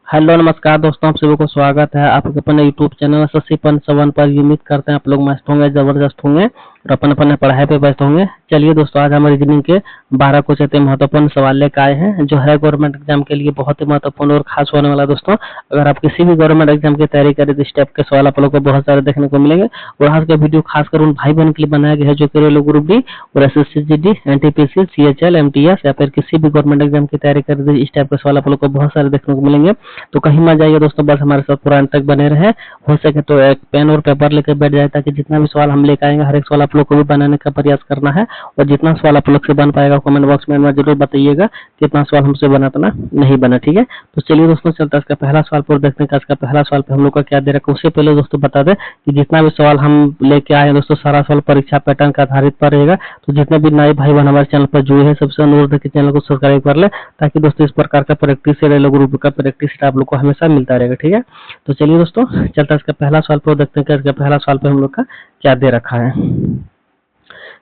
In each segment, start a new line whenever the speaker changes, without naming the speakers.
Hello नमस्कार दोस्तों, आप सभी को स्वागत है आपके अपने यूट्यूब चैनल शशि पर। उम्मीद करते हैं आप लोग मस्त होंगे, जबरदस्त होंगे और अपन पढ़ाई पे व्यस्त होंगे। चलिए दोस्तों, आज हम रीजनिंग के 12 कुछ ऐसे महत्वपूर्ण सवाल लेकर आए हैं जो है गवर्नमेंट एग्जाम के लिए बहुत ही महत्वपूर्ण और खास होने वाला। दोस्तों, अगर आप किसी भी गवर्नमेंट एग्जाम की तैयारी करें तो इस टाइप के सवाल आप लोग को बहुत सारे देखने को मिलेंगे। और आज का वीडियो खासकर उन भाई बहन के लिए बनाया गया है जो कि रेलवे ग्रुप डी और SSC, NTPC, CHL, MTS या फिर किसी भी गवर्नमेंट एग्जाम की तैयारी करें तो इस टाइप के सवाल आप लोग को बहुत सारे देखने को मिलेंगे। तो कहीं मत जाइए दोस्तों, बस हमारे साथ पूरा अंत तक बने रहे। हो सके तो एक पेन और पेपर लेकर बैठ जाए ताकि जितना भी सवाल हम लेकर आएंगे हर एक सवाल आप लोग को भी बनाने का प्रयास करना है। और जितना सवाल आप लोग से बन पाएगा कमेंट बॉक्स में जरूर बताइएगा कितना सवाल हमसे बना इतना नहीं बना। ठीक है, तो चलिए दोस्तों चलता है इसका पहला सवाल पर देखने का। इसका पहला सवाल पे हम लोग का क्या दे रखा है उससे पहले दोस्तों बता दें कि जितना भी सवाल हम लेके आए दोस्तों सारा सवाल परीक्षा पैटर्न का आधारित पर रहेगा। तो जितने भी नए भाई बहन हमारे चैनल पर जुड़े हैं सबसे अनुरोध है कि चैनल को सब्सक्राइब कर ले ताकि दोस्तों इस प्रकार का प्रैक्टिस रेलवे ग्रुप का प्रैक्टिस आप लोग को हमेशा मिलता रहेगा। ठीक है, तो चलिए दोस्तों चलता है इसका पहला सवाल पर देखते हैं कि इसका पहला सवाल पे हम लोग का क्या दे रखा है।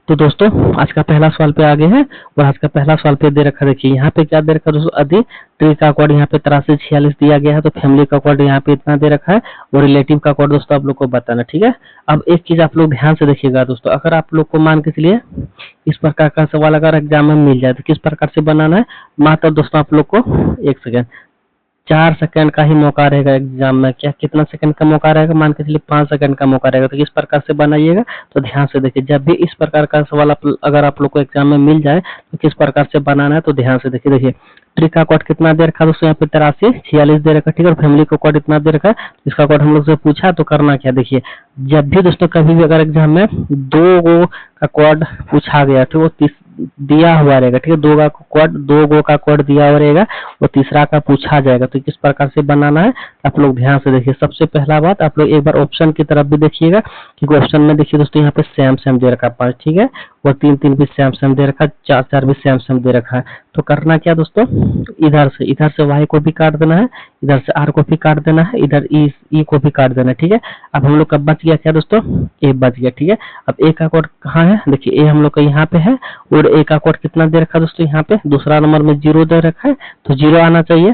तो दोस्तों आज का पहला सवाल पे आगे है और आज का पहला सवाल पे दे रखा है। देखिए यहाँ पे क्या दे रखा है दोस्तों, अधिक ट्री का कोड यहाँ पे 8346 दिया गया है। तो फैमिली का कोड यहाँ पे इतना दे रखा है और रिलेटिव का कोड दोस्तों आप लोग को बताना। ठीक है, अब एक चीज आप लोग ध्यान से देखिएगा दोस्तों, अगर आप लोग को मान के चलिए इस प्रकार का सवाल अगर एग्जाम में मिल जाए तो किस प्रकार से बनाना है। मात्र दोस्तों आप लोग को 1 सेकेंड 4 सेकंड का ही मौका रहेगा एग्जाम में। क्या कितना सेकंड का मौका रहेगा, मान के चलिए 5 सेकंड का मौका रहेगा। तो किस प्रकार से बनाइएगा तो ध्यान से देखिए, जब भी इस प्रकार का सवाल अगर आप लोग को एग्जाम में मिल जाए तो किस प्रकार से बनाना है तो ध्यान से देखिए। देखिए ट्री का कोड कितना दे रखा है दोस्तों, यहाँ पे 8346 दे रखा है। ठीक है, और फैमिली का कोड इतना दे रखा है। इसका कोड हम लोग से पूछा तो करना क्या, देखिए जब भी दोस्तों कभी भी अगर एग्जाम में 2 गो का कोड पूछा गया तो वो दिया हुआ रहेगा। ठीक है, 2 गो का कोड दिया हुआ रहेगा और तीसरा का पूछा जाएगा। तो किस प्रकार से बनाना है आप लोग ध्यान से देखिए। सबसे पहला बात आप लोग एक बार ऑप्शन की तरफ भी देखिएगा क्योंकि ऑप्शन में देखिए दोस्तों यहाँ पे सेम दे रखा है 5। ठीक है, और 3 भी सेम दे रखा है, 4 भी सेम दे रखा है। तो करना क्या दोस्तों, इधर से y को भी काट देना है, इधर से r को भी काट देना है, इधर e को भी काट देना है। ठीक है, अब हम लोग का बच गया क्या दोस्तों, a बच गया। ठीक है, अब a का कोड कहाँ है, देखिए a हम लोग का यहाँ पे है और a का कोड कितना दे रखा है दोस्तों, यहाँ पे दूसरा नंबर में 0 दे रखा है तो 0 आना चाहिए।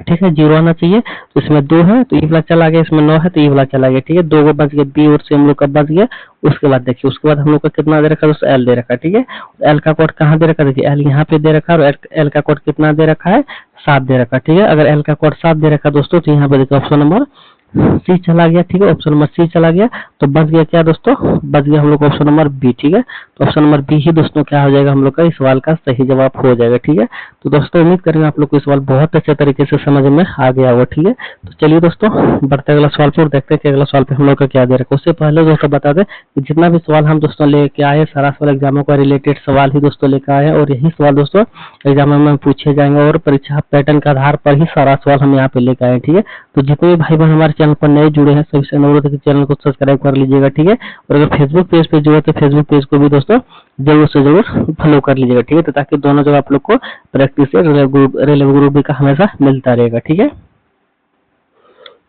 ठीक है, 0 आना चाहिए। तो इसमें 2 है तो ये वाला चला गया, इसमें 9 है तो ये वाला चला गया। ठीक है, 2 को बच गया, बी और सी हम लोग का बच गया। उसके बाद देखिए उसके बाद हम लोग का कितना दे रखा है दोस्तों, एल दे रखा है। ठीक है, एल का कोड कहाँ दे रखा है, देखिए एल यहाँ पे दे रखा है और एल का कोड कितना दे रखा है, 7 दे रखा है। ठीक है, अगर एल का कोड 7 दे रखा है दोस्तों तो यहाँ पे देखिए ऑप्शन नंबर सी चला गया। ठीक है, ऑप्शन नंबर सी चला गया तो बच गया क्या दोस्तों, बच गया हम लोग ऑप्शन नंबर बी। ठीक है, तो ऑप्शन नंबर बी ही दोस्तों क्या हो जाएगा, हम लोग का इस सवाल का सही जवाब हो जाएगा। ठीक है, तो दोस्तों उम्मीद करेंगे आप लोग को इस सवाल बहुत अच्छे तरीके से समझ में आ गया होगा। ठीक है, तो चलिए दोस्तों बढ़ते अगला सवाल पर देखते हैं कि अगला सवाल पे हम लोग का क्या दे रखा है। उससे पहले दोस्तों बता दें कि जितना भी सवाल हम दोस्तों लेके आए सारा सवाल एग्जामों का रिलेटेड सवाल ही दोस्तों लेकर आए और यही सवाल दोस्तों एग्जाम में पूछे जाएंगे और परीक्षा पैटर्न के आधार पर ही सारा सवाल हम यहाँ पे लेकर आए। ठीक है, तो जितने भी भाई बहन हमारे चैनल पर नए जुड़े हैं सभी से अनुरोध है कि चैनल को सब्सक्राइब कर लीजिएगा। ठीक है, और अगर फेसबुक पेज पे जुड़े तो फेसबुक पेज को भी दोस्तों जरूर से जरूर फॉलो कर लीजिएगा। ठीक है, तो ताकि दोनों जगह आप लोग को प्रैक्टिस रेलवे ग्रुप भी का हमेशा मिलता रहेगा। ठीक है,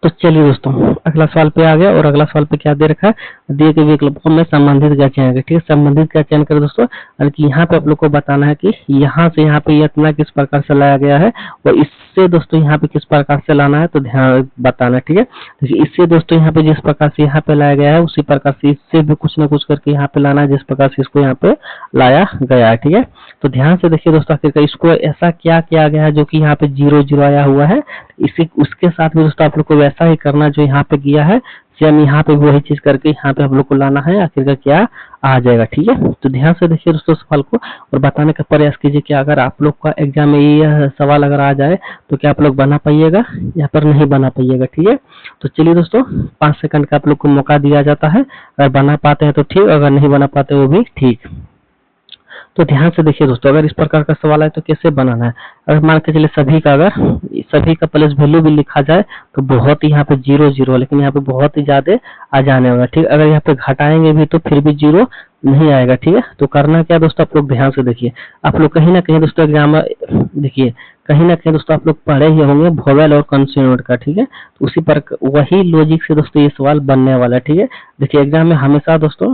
तो चलिए दोस्तों अगला सवाल पे आ गया और अगला सवाल पे क्या दे रखा है, दिए गए विकल्पों में संबंधित का चयन करें। ठीक है, संबंधित का चयन करें दोस्तों, यानी कि यहाँ पे आप लोग को बताना है कि यहाँ से यहाँ पे इतना किस प्रकार से लाया गया है और इससे दोस्तों यहाँ पे किस प्रकार से लाना है तो ध्यान बताना है। ठीक है, देखिए इससे दोस्तों यहाँ पे जिस प्रकार से यहाँ पे लाया गया है उसी प्रकार से इससे भी कुछ ना कुछ करके यहाँ पे लाना है जिस प्रकार से इसको यहाँ पे लाया गया है। ठीक है, तो ध्यान से देखिए दोस्तों आखिरकार इसको ऐसा क्या किया गया है जो कि यहाँ पे 0 आया हुआ है, इसी उसके साथ भी दोस्तों आप लोग को वैसा ही करना जो यहाँ पे किया है, सेम यहाँ पे वही चीज करके यहाँ पे हम लोग को लाना है, आखिरकार क्या आ जाएगा। ठीक है, तो ध्यान से देखिए दोस्तों सवाल को और बताने का प्रयास कीजिए कि अगर आप लोग का एग्जाम में ये सवाल अगर आ जाए तो क्या आप लोग बना पाइएगा या पर नहीं बना पाइएगा। ठीक है, तो चलिए दोस्तों 5 सेकंड का आप लोग को मौका दिया जाता है, अगर बना पाते हैं तो ठीक, अगर नहीं बना पाते वो भी ठीक। तो ध्यान से देखिए दोस्तों, अगर इस प्रकार का सवाल है तो कैसे बनाना है। अगर मान के चलिए सभी का प्लस वैल्यू भी लिखा जाए तो बहुत ही यहाँ पे 0 लेकिन यहाँ पे बहुत ही ज्यादा आ जाने होगा। ठीक, अगर यहाँ पे घटाएंगे भी तो फिर भी 0 नहीं आएगा। ठीक है, तो करना क्या दोस्तों, आप लोग ध्यान से देखिए, आप लोग कहीं ना कहीं दोस्तों एग्जाम देखिए कहीं ना कहीं दोस्तों आप लोग पढ़े ही होंगे वोवेल और कंसोनेंट का। ठीक है, तो उसी पर वही लॉजिक से दोस्तों ये सवाल बनने वाला है। ठीक है, देखिए एग्जाम में हमेशा दोस्तों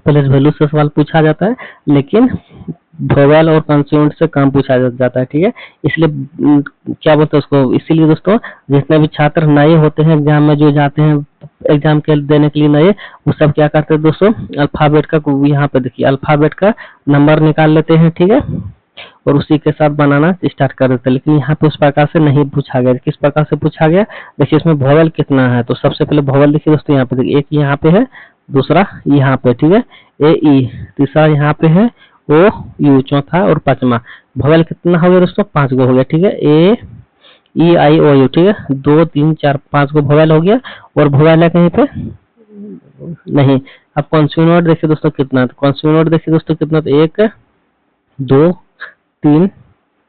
प्लस वैल्यू से सवाल पूछा जाता है लेकिन वोवेल और कंसोनेंट से कम पूछा जाता है, ठीक है। इसलिए क्या बोलते हैं उसको, इसीलिए दोस्तों जितने भी छात्र नए होते हैं एग्जाम में, जो जाते हैं एग्जाम के देने के लिए नए, वो सब क्या करते हैं दोस्तों, अल्फाबेट का, यहाँ पे देखिए अल्फाबेट का नंबर निकाल लेते हैं, ठीक है, और उसी के साथ बनाना स्टार्ट कर देते हैं। लेकिन यहाँ पे उस प्रकार से नहीं पूछा गया। किस प्रकार से पूछा गया, देखिए इसमें वोवेल कितना है, तो सबसे पहले वोवेल देखिए दोस्तों, यहाँ पे देखिए एक यहाँ पे है, दूसरा यहाँ पे, ठीक है, ए ई, तीसरा यहाँ पे है ओ यू, चौथा और पांचवा। वोवेल कितना हो गया दोस्तों, 5 गो हो गया, ठीक है, ए ई आई ओ यू, ठीक है, 2 3 4 5 गो वोवेल हो गया। और वोवेल है कहीं पे नहीं। अब कॉन्सोनेंट देखिए दोस्तों कितना, तो कॉन्सोनेंट देखिए दोस्तों कितना, तो 1 2 3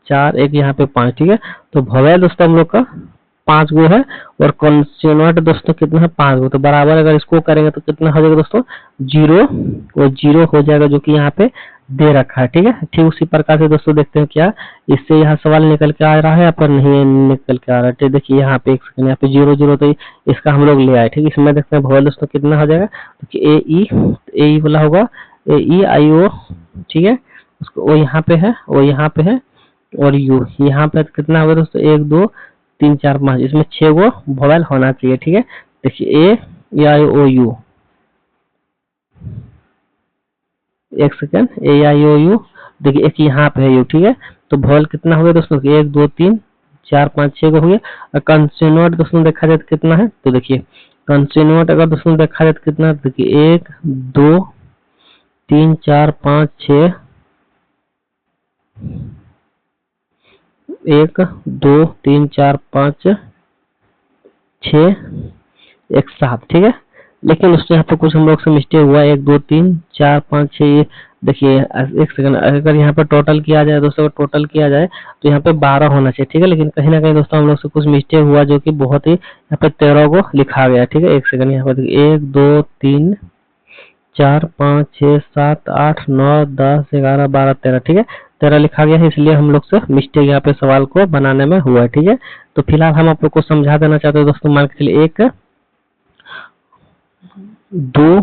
4, एक यहाँ पे 5, ठीक है। तो वोवेल दोस्तों हम लोग का 5 गो है, और कॉन्सोनेंट दोस्तों कितना है, 5 गो। तो बराबर अगर इसको करेंगे तो कितना हो जाएगा दोस्तों, 0 और 0 हो जाएगा, जो कि यहाँ पे दे रखा है, ठीक है। ठीक उसी प्रकार से दोस्तों देखते हैं क्या इससे यहाँ सवाल निकल के आ रहा है, या पर नहीं निकल के आ रहा है। देखिए यहाँ पे एक सेकंड, यहाँ पे 0 0, तो इसका हम लोग ले आए, ठीक है। इसमें देखते हैं वोवेल दोस्तों कितना हो जाएगा, तो ए ई वाला होगा, ए ई आई ओ, ठीक है, उसको वो यहाँ पे है, वो यहाँ पे है, और यू यहाँ पे कितना होगा दोस्तों, 1 2 3 4 5, इसमें 6 गो वोवेल होना चाहिए, ठीक है। देखिए ए आई ओ यू, एक second, A I O U, देखिए एक यहाँ पे है यू, ठीक है। तो वोवेल कितना हो गया दोस्तों, 1 2 3 4 5 6 गो हो गया। और कंसोनेंट दोस्तों देखा जाए तो कितना है, तो देखिए कंसोनेंट अगर दोस्तों देखा जाए तो कितना, देखिए 1 2 3 4 5 6, 1 2 3 4 5 6 1 7, ठीक है। लेकिन उससे यहाँ पे कुछ हम लोग से मिस्टेक हुआ, 1 2 3 4 5 6, देखिए एक सेकंड, अगर यहाँ पे टोटल किया जाए दोस्तों, अगर टोटल किया जाए तो यहाँ पे 12 होना चाहिए, ठीक है। लेकिन कहीं ना कहीं दोस्तों हम लोग से कुछ मिस्टेक हुआ, जो कि बहुत ही यहाँ पे 13 को लिखा गया, ठीक है। एक सेकंड, यहाँ पे देखिए 1 2 3 4 5 6 7 8 9 10 11 12 13, ठीक है, 13 लिखा गया है, इसलिए हम लोग से मिस्टेक यहाँ पे सवाल को बनाने में हुआ है, ठीक है। तो फिलहाल हम आप लोग को समझा देना चाहते हैं दोस्तों, मान के चलिए 1 2,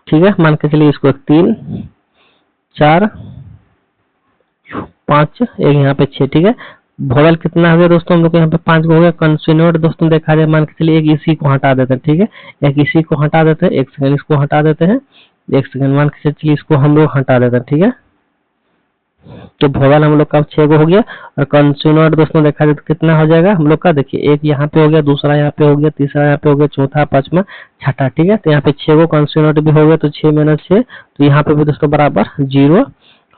ठीक है, मान के चलिए इसको 3 4 5, एक यहाँ पे 6, ठीक है। वोवेल कितना हो गया दोस्तों, हम लोग यहाँ पे 5 गो हो गया। कंसोनेंट दोस्तों देखा जाए, मान के चलिए एक इसी को हटा देते हैं, ठीक है, एक इसी को हटा देते हैं, एक सेकंड इसको हटा देते हैं, एक सेकंड, मान के चलिए इसको हम लोग हटा देते हैं, ठीक है। तो वोवेल हम लोग का 6 गो हो गया। और कंसोनेंट दोस्तों देखा जाए तो कितना हो जाएगा हम लोग का, देखिए एक यहाँ पे हो गया, दूसरा यहाँ पे हो गया, तीसरा यहाँ पे हो गया, चौथा पांचवा छठा, ठीक है। तो यहाँ पे 6 गो कंसोनेंट भी हो गया, तो 6 - 6, तो यहाँ पे भी दोस्तों बराबर 0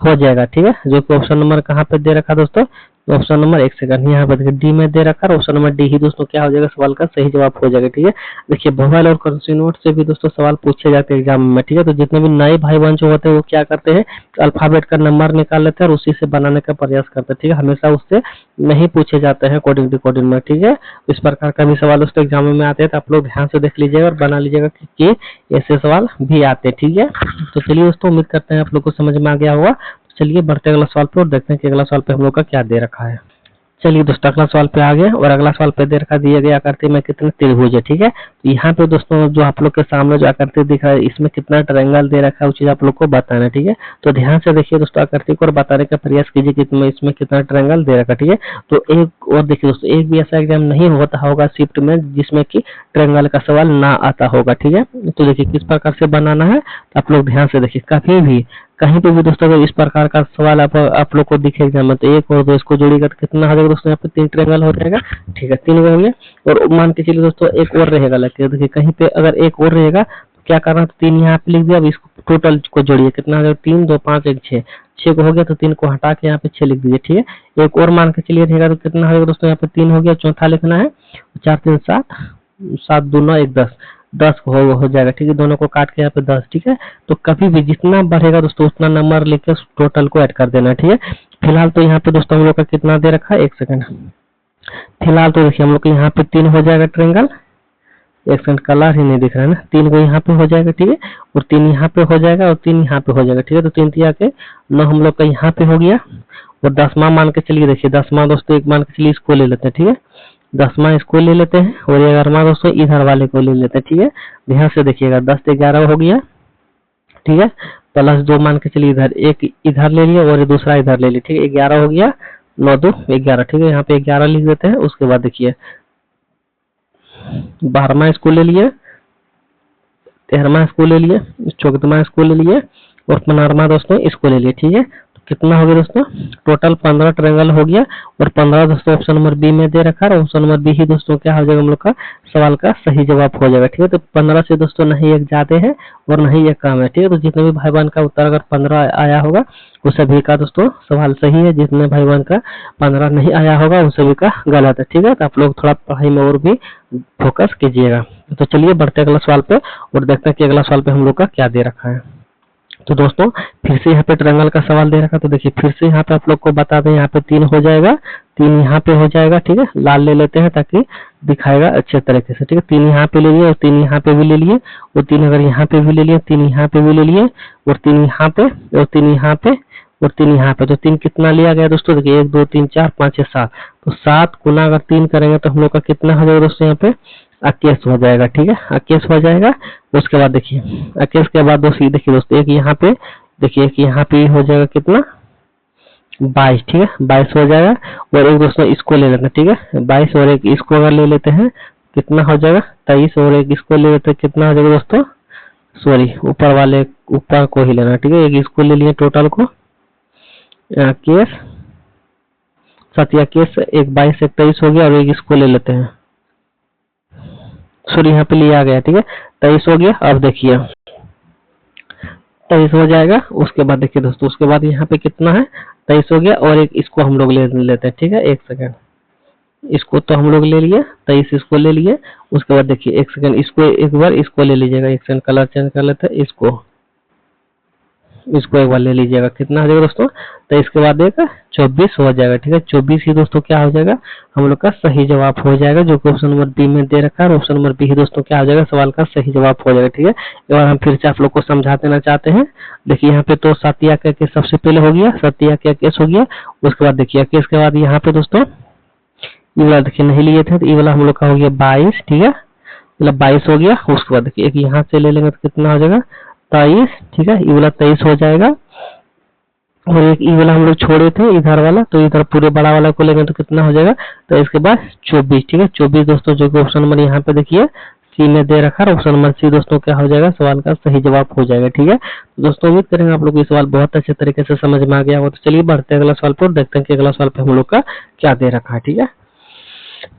हो जाएगा, ठीक है। जो कि ऑप्शन नंबर कहाँ पे दे रखा दोस्तों, तो ऑप्शन नंबर, एक सेकंड, यहाँ पे देखिए डी में दे रखा है, ऑप्शन नंबर डी ही दोस्तों क्या हो जाएगा, सवाल का सही जवाब हो जाएगा, ठीक है। देखिए वोवेल और कंसोनेंट से भी दोस्तों सवाल पूछे जाते हैं एग्जाम में, ठीक है। तो जितने भी नए भाई बहन जो होते हैं वो क्या करते हैं, अल्फाबेट का नंबर निकाल लेते हैं और उसी से बनाने का प्रयास करते हैं, ठीक है। हमेशा उससे नहीं पूछे जाते हैं कोडिंग डिकोडिंग में, ठीक है। इस प्रकार का भी सवाल दोस्तों एग्जाम में आते हैं, तो आप लोग ध्यान से देख लीजिएगा और बना लीजिएगा कि ऐसे सवाल भी आते हैं, ठीक है। तो चलिए दोस्तों, उम्मीद करते हैं आप लोग को समझ में आ गया होगा। चलिए बढ़ते अगला सवाल पे और देखते हैं कि अगला सवाल पे हम लोग का क्या दे रखा है। चलिए दोस्तों अगला सवाल पे आ गए, और अगला सवाल पे दे रखा दिया गया आकृति में कितने त्रिभुज है, ठीक है। तो यहाँ पे दोस्तों जो आप लोग के सामने जो आकृति दिख रहा है, इसमें कितना ट्रायंगल दे रखा है, वो चीज आप लोग को बताना है, ठीक है। तो ध्यान से देखिए दोस्तों आकृति को और बताने का प्रयास कीजिए कि इसमें कितना ट्रायंगल दे रखा है, ठीक है। तो एक और देखिए दोस्तों, एक भी ऐसा एग्जाम नहीं होता होगा शिफ्ट में जिसमें कि ट्रायंगल का सवाल ना आता होगा, ठीक है। तो देखिए किस प्रकार से बनाना है, तो आप लोग ध्यान से देखिए, कहीं पे भी दोस्तों अगर इस प्रकार का सवाल आप लोग को दिखे एग्जाम में, तो 1 और 2 इसको जोड़िएगा तो कितना हो जाएगा दोस्तों, यहाँ पे 3 ट्रायंगल हो जाएगा, ठीक है, 3 हो गया। और मान के चलिए दोस्तों एक और रहेगा, लगे देखिए कहीं पे अगर एक और रहेगा तो क्या करना, तो 3 यहाँ पे लिख दिया। अब इसको टोटल को जोड़िए, कितना हो जाएगा, 3 2 5 1 6, 6 को हो गया, तो 3 को हटा के यहाँ पे 6 लिख दीजिए, ठीक है। एक और मान के चलिए रहेगा तो कितना हो जाएगा दोस्तों, यहाँ पे 3 हो गया, चौथा लिखना है, 4 3 7, 7 2 9 1 10, 10 हो जाएगा, ठीक है। दोनों को काट के यहाँ पे 10, ठीक है। तो कभी भी जितना बढ़ेगा दोस्तों उतना नंबर लेके टोटल को ऐड कर देना, ठीक है। फिलहाल तो यहाँ पे दोस्तों हम लोग का कितना दे रखा है, एक सेकंड, फिलहाल तो देखिए हम लोग के यहाँ पे 3 हो जाएगा ट्रायंगल, एक सेकंड कलर ही नहीं दिख रहा है ना, 3 को यहाँ पे हो जाएगा, ठीक है, और 3 यहाँ पे हो जाएगा और 3 यहाँ पे हो जाएगा, ठीक है। तो 3 3 के 9 हम लोग का यहाँ पे हो गया। और 10वां मान के चलिए, देखिए 10वां दोस्तों एक मान के चलिए इसको ले लेते हैं, ठीक है, 10वां इसको ले लेते हैं, और 11वां दोस्तों इधर वाले को ले लेते हैं, ठीक है। ध्यान से देखिएगा, 10 से 11 हो गया, ठीक है। प्लस 2 मान के चलिए, इधर एक इधर ले लिए और दूसरा इधर ले लिए, ठीक है। 11 हो गया, 9 2 11, ठीक है। यहाँ पे 11 लिख देते हैं। उसके बाद देखिए 12वां इसको ले लिए, 13वां इसको ले लिए, 14वां इसको ले लिए और 15वां दोस्तों इसको ले लिए, ठीक है। तो कितना हो गया दोस्तों, टोटल 15 ट्रायंगल हो गया। और 15 दोस्तों ऑप्शन नंबर बी में दे रखा है, और ऑप्शन नंबर बी ही दोस्तों क्या हो जाएगा हम लोग का सवाल का सही जवाब हो जाएगा, ठीक है। तो 15 से दोस्तों नहीं एक ज्यादा है और नहीं एक कम है, ठीक है। तो जितने भी भाई बहन का उत्तर अगर 15 आया होगा उस सभी का दोस्तों सवाल सही है, जितने भाई बहन का 15 नहीं आया होगा उन सभी का गलत है, ठीक है। तो आप लोग थोड़ा पढ़ाई में और भी फोकस कीजिएगा। तो चलिए बढ़ते अगला सवाल पे और देखते हैं कि अगला सवाल पे हम लोग का क्या दे रखा है। तो दोस्तों फिर से यहाँ पे ट्रायंगल का सवाल दे रखा, तो देखिए फिर से यहाँ पे आप लोग को बता दें, यहाँ पे 3 हो जाएगा, 3 यहाँ पे हो जाएगा, ठीक है। लाल ले लेते हैं ताकि दिखाएगा अच्छे तरीके से, ठीक है। 3 यहाँ पे ले लिए और 3 यहाँ पे भी ले लिए और 3 अगर यहाँ पे भी ले लिए, 3 यहाँ पे भी ले लिए और 3 यहाँ पे और 3 यहाँ पे और 3 यहाँ पे। तो 3 कितना लिया गया दोस्तों, देखिए 1 2 3 4 5 6 7, तो 7 गुना अगर 3 करेंगे तो हम लोग का कितना हो जाएगा दोस्तों, यहाँ पे 21 हो जाएगा, ठीक है। 21 हो जाएगा। उसके बाद देखिए 21 के बाद दोस्तों देखिए दोस्तों एक यहाँ पे देखिए, एक यहाँ पे हो जाएगा कितना 22, ठीक है। 22 हो जाएगा और एक दोस्तों इसको ले लेते हैं, ठीक है। 22 और एक इसको अगर ले लेते हैं कितना हो जाएगा 23 और एक इसको ले लेते हैं कितना हो जाएगा दोस्तों, सॉरी ऊपर वाले ऊपर को ही लेना, ठीक है। एक इसको ले लिए टोटल को 21 7 21, एक 22 एक 23 हो गया और एक इसको ले लेते हैं, सॉरी यहाँ पे लिया गया, ठीक है। 23 हो गया। अब देखिए 23 हो जाएगा। उसके बाद देखिए दोस्तों उसके बाद यहाँ पे कितना है 23 हो गया और एक इसको हम लोग ले लेते हैं, ठीक है। एक सेकंड, इसको तो हम लोग ले लिए 23 इसको ले लिए। उसके बाद देखिए एक सेकंड इसको एक बार इसको ले लीजिएगा, एक सेकंड कलर चेंज कर लेते हैं, इसको एक बार ले लीजिएगा, कितना हो जाएगा दोस्तों, तो इसके बाद एक 24 हो जाएगा, ठीक है। 24 ही दोस्तों क्या हो जाएगा हम लोग का सही जवाब हो जाएगा, जो कि ऑप्शन नंबर बी में दे रखा है। ऑप्शन नंबर बी ही दोस्तों क्या हो जाएगा सवाल का सही जवाब हो जाएगा, ठीक है। एक बार हम फिर से आप लोग को समझा देना चाहते हैं। देखिए यहाँ पे तो सत्या का केस सबसे पहले हो गया, सत्या का केस हो गया। उसके बाद देखिए केस के बाद यहाँ पे दोस्तों ये वाला देखिए नहीं लिए थे, तो ये वाला हम लोग का हो गया 22, ठीक है, मतलब 22 हो गया। उसके बाद देखिए एक यहाँ से ले लेंगे तो कितना हो जाएगा 23, ठीक है। ये वाला 23 हो जाएगा और एक ये वाला हम लोग छोड़े थे इधर वाला, तो इधर पूरे बड़ा वाला को लेंगे तो कितना हो जाएगा, तो इसके बाद 24, ठीक है। 24 दोस्तों जो कि ऑप्शन नंबर यहाँ पे देखिए सी में दे रखा है। ऑप्शन नंबर सी दोस्तों क्या हो जाएगा सवाल का सही जवाब हो जाएगा, ठीक है। तो दोस्तों उम्मीद करेंगे आप लोग ये सवाल बहुत अच्छे तरीके से समझ में आ गया हो। तो चलिए बढ़ते हैं अगला सवाल पर, देखते हैं कि अगला सवाल पे हम लोग का क्या दे रखा है, ठीक है।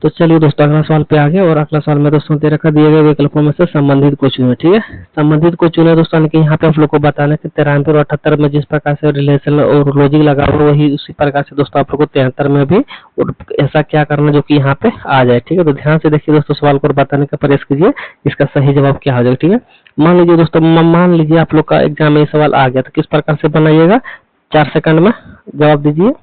तो चलिए दोस्तों अगला सवाल पे आ गए और अगला सवाल में दोस्तों दे रखा दिए गए विकल्पों में से संबंधित को चुने, ठीक है। संबंधित को चुने दोस्तों कि यहाँ पे आप लोग को बताना कि 93 और 78 में जिस प्रकार से रिलेशन और लॉजिक लगा हुआ वही उसी प्रकार से दोस्तों आप लोग को 73 में भी और ऐसा क्या करना जो कि यहाँ पे आ जाए, ठीक है। तो ध्यान से देखिए दोस्तों सवाल को बताने का प्रयास कीजिए, इसका सही जवाब क्या हो जाएगा, ठीक है। मान लीजिए दोस्तों मान लीजिए आप लोग का एग्जाम में ये सवाल आ गया, तो किस प्रकार से बनाइएगा 4 सेकंड में जवाब दीजिए।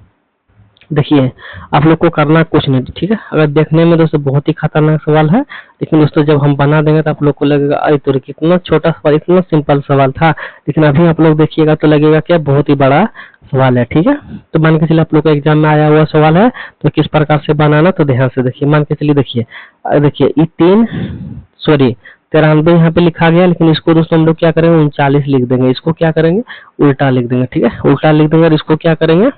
देखिए आप लोग को करना कुछ नहीं, ठीक है। अगर देखने में दोस्तों बहुत ही खतरनाक सवाल है, लेकिन दोस्तों जब हम बना देंगे तो आप लोग को लगेगा अरे तो कितना छोटा सवाल, इतना सिंपल सवाल था, लेकिन अभी आप लोग देखिएगा तो लगेगा क्या बहुत ही बड़ा सवाल है, ठीक है। तो मान के चलिए आप लोग का एग्जाम में आया हुआ सवाल है, तो किस प्रकार से बनाना, तो ध्यान से देखिए। मान के चलिए देखिए ये 93 यहाँ पे लिखा गया, लेकिन इसको दोस्तों हम लोग क्या करेंगे 39 लिख देंगे, इसको क्या करेंगे उल्टा लिख देंगे, ठीक है। उल्टा लिख देंगे और इसको क्या करेंगे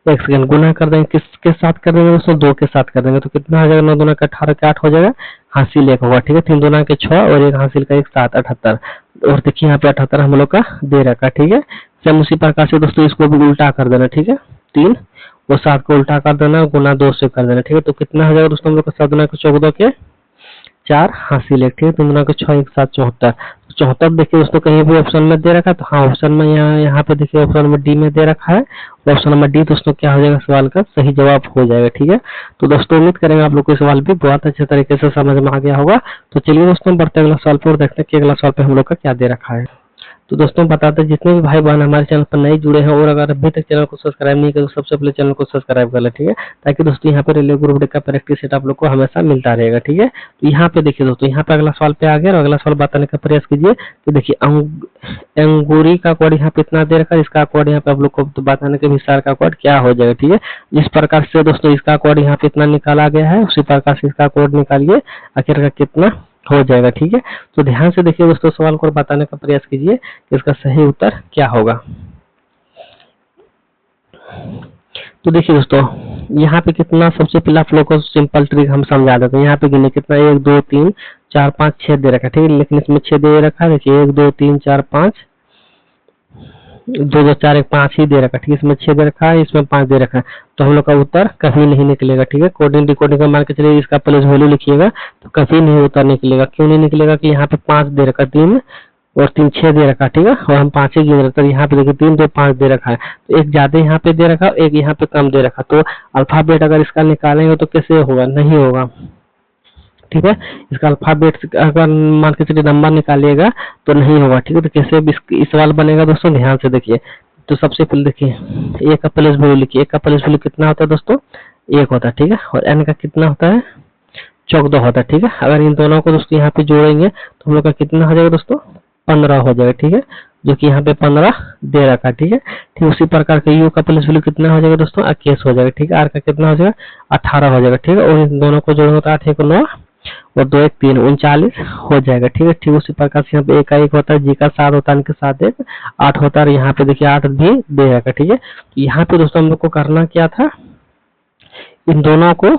एक सेकंड गुना कर देंगे, किसके साथ कर देंगे दोस्तों 2 के साथ कर देंगे, तो कितना हो जाएगा 9 दूना का 18 के 8 हो जाएगा, हासिल 1 होगा, ठीक है। 3 दूना के 6 और एक हासिल का 1 7 78 और देखिए यहाँ पे 78 हम लोग का दे रखा, ठीक है। सेम उसी प्रकार से दोस्तों इसको भी उल्टा कर देना, ठीक है। 3 और 7 को उल्टा कर देना गुना 2 से कर देना, ठीक है। तो कितना हो जाएगा दोस्तों हम लोग का 7 दूना के 14 के 4 हासिल 1, ठीक है। 3 दूना के 6 1 7 74, 74 देखिए दोस्तों कहीं भी ऑप्शन में दे रखा है, तो हाँ ऑप्शन में यहाँ पे देखिए ऑप्शन नंबर डी में दे रखा है। ऑप्शन नंबर डी दोस्तों क्या हो जाएगा सवाल का सही जवाब हो जाएगा, ठीक है। तो दोस्तों उम्मीद करेंगे आप लोग को सवाल भी बहुत अच्छे तरीके से समझ में आ गया होगा। तो चलिए दोस्तों बढ़ते अगला सवाल पर देखते हैं कि अगला सवाल पे हम लोग का क्या दे रखा है। तो दोस्तों बताते हैं जितने भी भाई बहन हमारे चैनल पर नए जुड़े हैं और अगर अभी तक चैनल को सब्सक्राइब नहीं किया तो सबसे पहले चैनल को सब्सक्राइब कर ले, ठीक है, ताकि दोस्तों यहाँ पे रेलवे ग्रुप डी का प्रैक्टिस सेट आप लोग को हमेशा मिलता रहेगा, ठीक है। तो यहाँ पे देखिए दोस्तों यहाँ पे अगला सवाल पे आ गया और अगला सवाल बताने का प्रयास कीजिए कि देखिए अंगूरी का कोड यहाँ पे इतना दे रखा है, इसका कोड यहाँ पे आप लोग को बताने के विस्तार का कोड क्या हो जाएगा, ठीक है। जिस प्रकार से दोस्तों इसका कोड यहाँ पे इतना निकाला गया है उसी प्रकार से इसका कोड निकालिए आखिर का कितना हो जाएगा। ठीक है, तो ध्यान से देखिए दोस्तों सवाल को और बताने का प्रयास कीजिए कि इसका सही उत्तर क्या होगा। तो देखिए दोस्तों यहाँ पे कितना, सबसे पहले आप लोग को सिंपल ट्रिक हम समझा देते हैं। यहाँ पे गिने कितना, 1 2 3 4 5 6 दे रखा है। ठीक है, लेकिन इसमें 6 दे रखा है। देखिए 1 2 3 4 5, 2 2 4 1 5 ही दे रखा है। ठीक है, इसमें 6 दे रखा है, इसमें 5 दे रखा है, तो हम लोग का उत्तर कभी नहीं निकलेगा। ठीक है, कोडिंग डिकोडिंग का मान के चलिए इसका प्लेस वैल्यू लिखिएगा तो कभी नहीं उत्तर निकलेगा। क्यों नहीं निकलेगा कि यहाँ पे 5 दे रखा है, 3 और 3 6 दे रखा। ठीक है, और हम 5 ही गिन रहे थे। यहाँ पे देखिए 3 2 5 दे रखा है, तो एक ज्यादा यहाँ पे दे रखा, एक यहाँ पे कम दे रखा, तो अल्फाबेट अगर इसका निकालेंगे तो कैसे होगा, नहीं होगा। ठीक है, इसका अल्फाबेट अगर मान के चलिए नंबर निकालिएगा तो नहीं होगा। ठीक है, तो कैसे इस सवाल बनेगा दोस्तों, ध्यान से देखिए। तो सबसे पहले देखिए ए का प्लेस वैल्यू लिखिए। ए का प्लेस वैल्यू कितना होता है दोस्तों, 1 होता है। ठीक है, और एन का कितना होता है, 14 होता है। ठीक है, अगर इन दोनों को दोस्तों यहाँ पे जोड़ेंगे तो हम लोग का कितना हो जाएगा दोस्तों, 15 हो जाएगा। ठीक है, जो कि यहाँ पे 15 दे रखा है। ठीक है, ठीक उसी प्रकार का यू का प्लेस वैल्यू कितना हो जाएगा दोस्तों, 21 हो जाएगा। ठीक है, आर का कितना हो जाएगा, 18 हो जाएगा। ठीक है, और इन दोनों को जोड़ेंगे तो 8 1 9 और 2 1 3 39 हो जाएगा। ठीक है, ठीक उसी प्रकार से यहाँ पे ए का 1 होता है, जी का 7 होता है, इनके साथ 1 8 होता है, यहाँ पे देखिए 8 भी दे रखा। ठीक है, तो यहाँ पे दोस्तों हम लोग को करना क्या था, इन दोनों को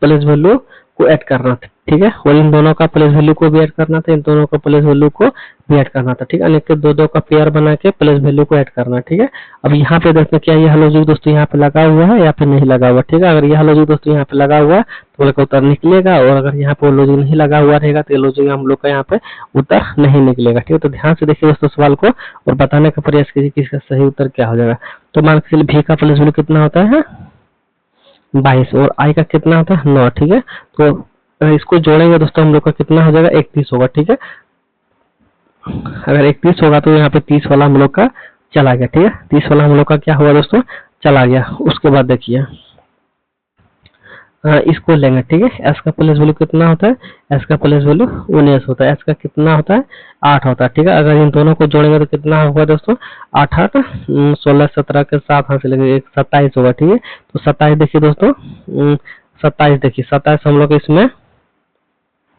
प्लेस वैल्यू को ऐड करना था। ठीक है, और इन दोनों का प्लेस वैल्यू को भी ऐड करना था, इन दोनों का प्लेस वैल्यू को भी ऐड करना था। ठीक है, यानी दो दो का पेयर बना के प्लेस वैल्यू को ऐड करना। ठीक है, अब यहाँ पे देखते हैं क्या यह लॉजिक दोस्तों यहाँ पे लगा हुआ है या फिर नहीं लगा हुआ। ठीक है, अगर यह लॉजिक दोस्तों यहाँ पे लगा हुआ है तो बोले उत्तर निकलेगा, और अगर यहाँ पे लॉजिक नहीं लगा हुआ रहेगा तो ये लॉजिक हम लोग का यहाँ पे उत्तर नहीं निकलेगा। ठीक है, तो ध्यान से देखिए दोस्तों सवाल को और बताने का प्रयास कीजिए कि इसका सही उत्तर क्या हो जाएगा। तो मान के चलिए भी का प्लेस वैल्यू कितना होता है, 22, और आई का कितना होता है, 9। ठीक है, तो इसको जोड़ेंगे दोस्तों हम लोग का कितना हो जाएगा, 31 होगा। ठीक है, अगर 31 होगा तो यहाँ पे 30 वाला हम लोग का चला गया। ठीक है, 30 वाला हम लोग का क्या हुआ दोस्तों, चला गया। उसके बाद देखिए इसको लेंगे। ठीक है, एस का प्लेस वैल्यू कितना होता है, एस का प्लेस वैल्यू 19 होता है, एस का कितना होता है, 8 होता है। ठीक है, अगर इन दोनों को जोड़ेंगे तो कितना होगा दोस्तों, 8 8 16 17 के साथ हाथ लगेगा 27 होगा। ठीक है, तो 27 देखिए दोस्तों, 27 देखिए 27 हम लोग इसमें,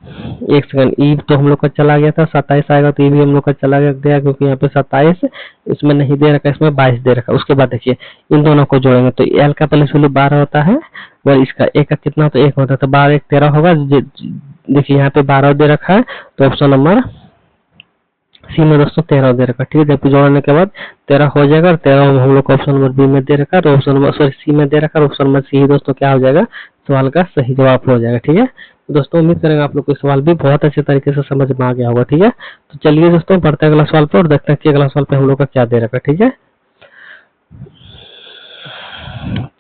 एक सेकंड, ई तो हम लोग का चला गया था, 27 आएगा तो ई भी हम लोग का चला गया क्योंकि यहाँ पे 27 इसमें नहीं दे रखा, इसमें 22 दे रखा। उसके बाद देखिए इन दोनों को जोड़ेंगे तो एल का प्लेस वैल्यू 12 होता है, और इसका ए का कितना होता है, 1 होता है, तो 12 1 13 होगा। देखिए यहाँ पे 12 दे रखा है, तो ऑप्शन नंबर सी में दोस्तों 13 दे रखा। ठीक है, जबकि जोड़ने के बाद 13 हो जाएगा, और 13 हम लोग को ऑप्शन नंबर बी में दे रखा, तो ऑप्शन नंबर सॉरी सी में दे रखा, और ऑप्शन नंबर सी ही दोस्तों क्या हो जाएगा, सवाल का सही जवाब हो जाएगा। ठीक है, तो दोस्तों उम्मीद करेंगे आप लोग को सवाल भी बहुत अच्छे तरीके से समझ में आ गया होगा। ठीक है, तो चलिए दोस्तों बढ़ते हैं अगला सवाल पर और देखते हैं कि अगला सवाल पे हम लोग का क्या दे रखा। ठीक है,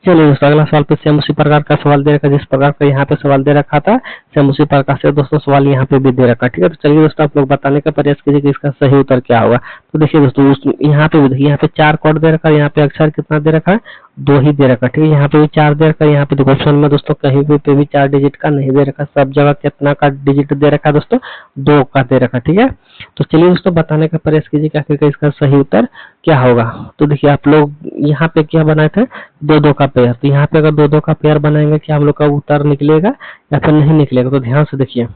चलिए दोस्तों अगला सवाल पे सेम उसी प्रकार का सवाल दे रखा, जिस प्रकार का यहाँ पे सवाल दे रखा था सेम उसी प्रकार से दोस्तों सवाल यहाँ पे भी दे रखा। ठीक है, तो चलिए दोस्तों आप लोग बताने का प्रयास कीजिए कि इसका सही उत्तर क्या होगा। तो देखिए दोस्तों यहाँ पे भी देखिए, यहाँ पे 4 कोड दे रखा है, यहाँ पे अक्षर कितना दे रखा है, 2 ही दे रखा। ठीक है, यहाँ पे भी 4 दे रखा है, यहाँ पे देखो ऑप्शन में दोस्तों कहीं भी 4 डिजिट का नहीं दे रखा, सब जगह कितना का डिजिट दे रखा है दोस्तों, 2 का दे रखा। ठीक है, तो चलिए दोस्तों बताने का प्रयास कीजिए कि आखिर इसका सही उत्तर क्या होगा। तो देखिए आप लोग यहाँ पे क्या बनाए थे, 2 2 का पेयर, तो यहाँ पे अगर 2 2 का पेयर बनाएंगे क्या हम लोग का उत्तर निकलेगा या फिर नहीं निकलेगा। तो ध्यान से देखिए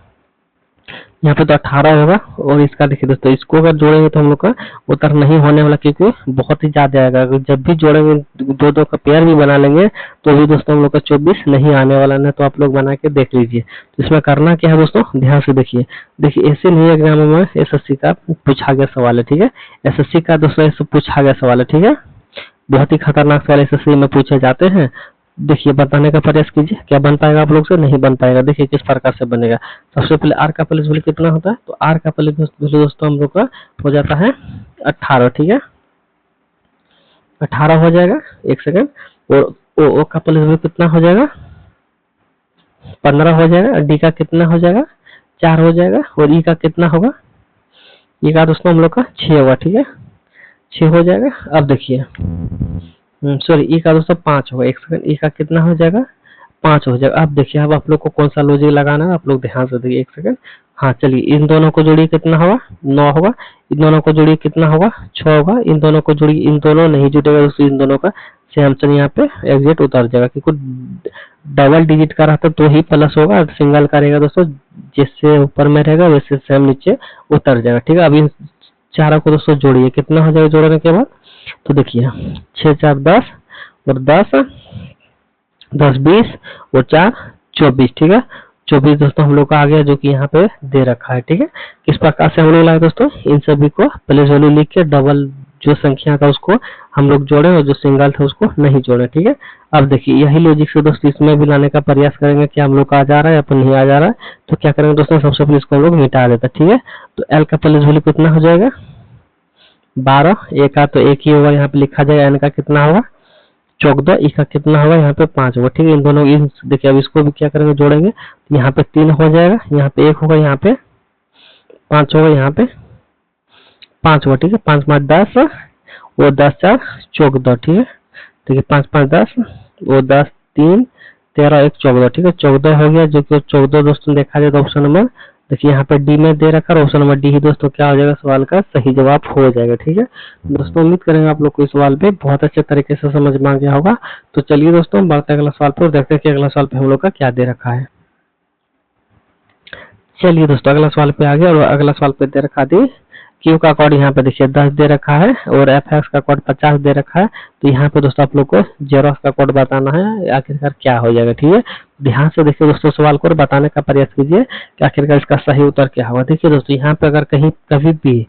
यहाँ पे तो 18 होगा, और इसका देखिए दोस्तों इसको अगर जोड़ेंगे तो हम लोग का उत्तर नहीं होने वाला, क्योंकि बहुत ही ज्यादा आएगा। अगर जब भी जोड़ेंगे 2 2 का पेयर भी बना लेंगे तो भी दोस्तों हम लोग का 24 नहीं आने वाला है। तो आप लोग बना के देख लीजिए। तो इसमें करना क्या है दोस्तों, ध्यान से देखिए। देखिए ऐसे नहीं एग्जाम में एसएससी का पूछा गया सवाल है। ठीक है, एसएससी का दोस्तों ऐसे पूछा गया सवाल है। ठीक है, बहुत ही खतरनाक सवाल एसएससी में पूछे जाते हैं। देखिए बताने का प्रयास कीजिए, क्या बन पाएगा आप लोग से, नहीं बन पाएगा। देखिए किस प्रकार से बनेगा। सबसे पहले आर का प्लेस वैल्यू कितना होता है, तो आर का प्लेस वैल्यू दोस्तों हम लोग का हो जाता है 18। ठीक है, 18 हो जाएगा, एक सेकंड, और ओ का प्लेस वैल्यू कितना हो जाएगा, 15 हो जाएगा, डी का कितना हो जाएगा, 4 हो जाएगा, और ई का कितना होगा, ई का दोस्तों हम लोग का 6 होगा। ठीक है, 6 हो जाएगा। अब देखिए सॉरी ई का दोस्तों 5 होगा, एक सेकंड, ई का कितना हो जाएगा, 5 हो जाएगा। अब देखिए अब आप लोग को कौन सा लॉजिक लगाना है, आप लोग ध्यान से देखिए, एक सेकंड। हाँ चलिए, इन दोनों को जोड़िए कितना होगा, 9 होगा, इन दोनों को जोड़िए कितना होगा, 6 होगा, इन दोनों को जोड़िए, इन दोनों नहीं जुटेगा दोस्तों, इन दोनों का सैमसंग यहाँ पे एग्जिट उतर जाएगा, क्योंकि डबल डिजिट का रहता तो ही प्लस होगा, सिंगल का रहेगा दोस्तों जिससे ऊपर में रहेगा वैसे सेम नीचे उतर जाएगा। ठीक है, अब इन चारों को दोस्तों जोड़िए, कितना हो जाएगा जोड़ने के बाद? तो देखिए 6 4 10 और 10 10 20 और 4 24। ठीक है, 24 दोस्तों हम लोग का आ गया, जो कि यहाँ पे दे रखा है। ठीक है, किस प्रकार से हम लोग लाए दोस्तों? इन सभी को प्लेस वैल्यू लिख के डबल जो संख्या था उसको हम लोग जोड़े और जो सिंगल था उसको नहीं जोड़े। ठीक है, अब देखिए यही लॉजिक से दोस्तों इसमें भी लाने का प्रयास करेंगे कि हम लोग का आ जा रहा है या फिर नहीं आ जा रहा है। तो क्या करेंगे दोस्तों, सबसे पहले इसको हम लोग मिटा देते हैं। ठीक है, तो एल का प्लेस वैल्यू कितना हो जाएगा? 12। ए का तो एक ही होगा, यहाँ पे लिखा जाएगा। एन का कितना होगा? 14। ई का कितना होगा? यहाँ पे 5 होगा। ठीक है, इन दोनों देखिए अब इसको भी क्या करेंगे, जोड़ेंगे। यहाँ पे 3 हो जाएगा, यहाँ पे 1 होगा, यहाँ पे 5 होगा, यहाँ पे 5 होगा। ठीक है, 5 5 10 और 10 4 14। ठीक है, देखिए 5 5 10 और 10 3 13 1 14। ठीक है, 14 हो गया, जो कि 14 दोस्तों देखा जाए तो ऑप्शन नंबर देखिए यहाँ पे डी में दे रखा है, ऑप्शन नंबर डी ही दोस्तों क्या हो जाएगा, सवाल का सही जवाब हो जाएगा। ठीक है दोस्तों, उम्मीद करेंगे आप लोग को इस सवाल पे बहुत अच्छे तरीके से समझ में आ गया होगा। तो चलिए दोस्तों बढ़ते हैं अगला सवाल पर, देखते हैं कि अगला सवाल पे हम लोग का क्या दे रखा है। चलिए दोस्तों अगला सवाल पे आ गया, और अगला सवाल पे दे रखा थी क्यू का कोड यहाँ पे देखिए 10 दे रखा है और एफ एक्स का कोड 50 दे रखा है। तो यहाँ पे दोस्तों आप लोग को जेरोक्स का कोड बताना है, आखिरकार क्या हो जाएगा। ठीक है, ध्यान से देखिए दोस्तों सवाल को, बताने का प्रयास कीजिए कि आखिरकार इसका सही उत्तर क्या होगा। देखिए दोस्तों यहाँ पे अगर कहीं कभी भी